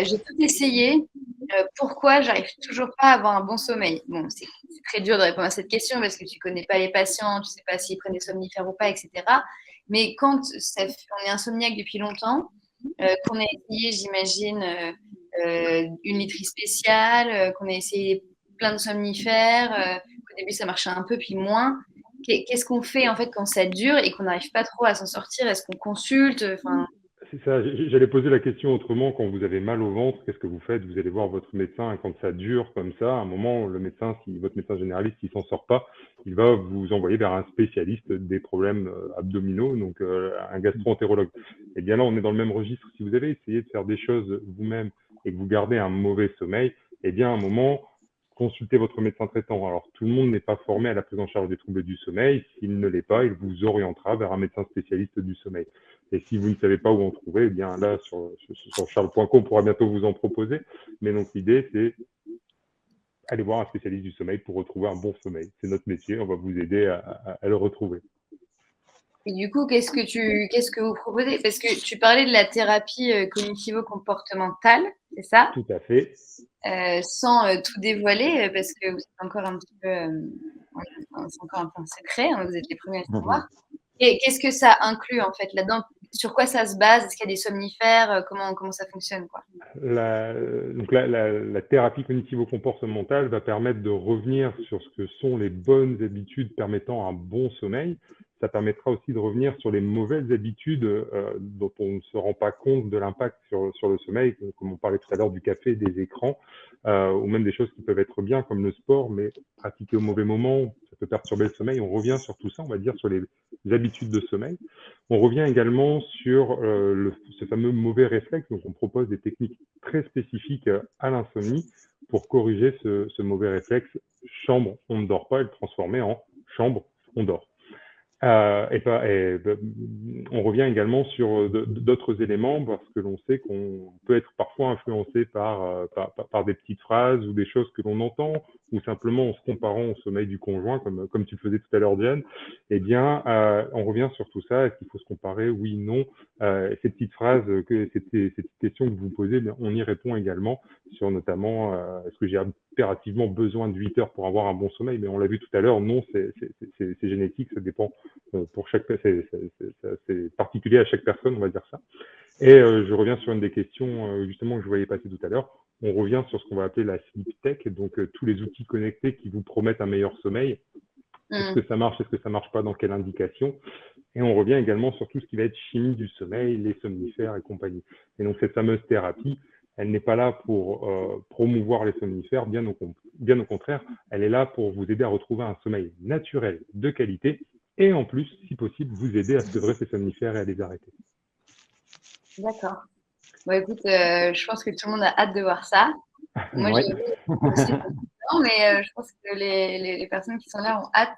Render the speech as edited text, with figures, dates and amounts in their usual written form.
J'ai tout essayé. Pourquoi j'arrive toujours pas à avoir un bon sommeil? Bon, c'est très dur de répondre à cette question parce que tu connais pas les patients, tu sais pas s'ils prennent des somnifères ou pas, etc. Mais quand on est insomniaque depuis longtemps, qu'on a essayé, j'imagine, une literie spéciale, qu'on a essayé plein de somnifères, qu'au début ça marchait un peu, puis moins. Qu'est-ce qu'on fait en fait quand ça dure et qu'on n'arrive pas trop à s'en sortir? Est-ce qu'on consulte? Enfin, C'est ça, j'allais poser la question autrement. Quand vous avez mal au ventre, qu'est-ce que vous faites? Vous allez voir votre médecin et quand ça dure comme ça, à un moment, le médecin, si votre médecin généraliste, il s'en sort pas, il va vous envoyer vers un spécialiste des problèmes abdominaux, donc un gastro-entérologue. Et bien là, on est dans le même registre. Si vous avez essayé de faire des choses vous-même et que vous gardez un mauvais sommeil, eh bien à un moment, consultez votre médecin traitant. Alors, tout le monde n'est pas formé à la prise en charge des troubles du sommeil. S'il ne l'est pas, il vous orientera vers un médecin spécialiste du sommeil. Et si vous ne savez pas où en trouver, eh bien là, sur charles.com, on pourra bientôt vous en proposer. Mais donc, l'idée, c'est aller voir un spécialiste du sommeil pour retrouver un bon sommeil. C'est notre métier, on va vous aider à le retrouver. et du coup, qu'est-ce que vous proposez? Parce que tu parlais de la thérapie cognitivo-comportementale, c'est ça? Tout à fait. Sans tout dévoiler, parce que vous êtes encore un petit peu, ouais, enfin, c'est encore un peu un secret, hein, vous êtes les premiers à le savoir. Et qu'est-ce que ça inclut en fait là-dedans? Sur quoi ça se base? Est-ce qu'il y a des somnifères? Comment ça fonctionne, quoi? La thérapie cognitivo-comportementale va permettre de revenir sur ce que sont les bonnes habitudes permettant un bon sommeil. Ça permettra aussi de revenir sur les mauvaises habitudes dont on ne se rend pas compte de l'impact sur le sommeil, comme on parlait tout à l'heure du café, des écrans, ou même des choses qui peuvent être bien comme le sport, mais pratiquer au mauvais moment, ça peut perturber le sommeil. On revient sur tout ça, on va dire, sur les habitudes de sommeil. On revient également sur ce fameux mauvais réflexe. Donc, on propose des techniques très spécifiques à l'insomnie pour corriger ce mauvais réflexe chambre, on ne dort pas, et le transformer en chambre, on dort. On revient également sur d'autres éléments parce que l'on sait qu'on peut être parfois influencé par des petites phrases ou des choses que l'on entend ou simplement en se comparant au sommeil du conjoint, comme tu le faisais tout à l'heure, Diane. Eh bien, on revient sur tout ça. Est-ce qu'il faut se comparer? Oui, non. Ces petites phrases, ces petites questions que vous posez, on y répond également sur notamment est-ce que j'ai impérativement besoin de 8 heures pour avoir un bon sommeil? Mais on l'a vu tout à l'heure, non, c'est génétique, ça dépend pour chaque, c'est particulier à chaque personne, on va dire ça. Et je reviens sur une des questions justement que je voyais passer tout à l'heure. On revient sur ce qu'on va appeler la sleep tech, donc tous les outils connectés qui vous promettent un meilleur sommeil. Est-ce que ça marche? Est-ce que ça marche pas? Dans quelle indication? Et on revient également sur tout ce qui va être chimie du sommeil, les somnifères et compagnie. Et donc cette fameuse thérapie, elle n'est pas là pour promouvoir les somnifères, bien au contraire, elle est là pour vous aider à retrouver un sommeil naturel, de qualité, et en plus, si possible, vous aider à sevrer ces somnifères et à les arrêter. D'accord. Bon, écoute, je pense que tout le monde a hâte de voir ça. Moi, Ouais. j'ai aussi beaucoup de temps, mais je pense que les personnes qui sont là ont hâte.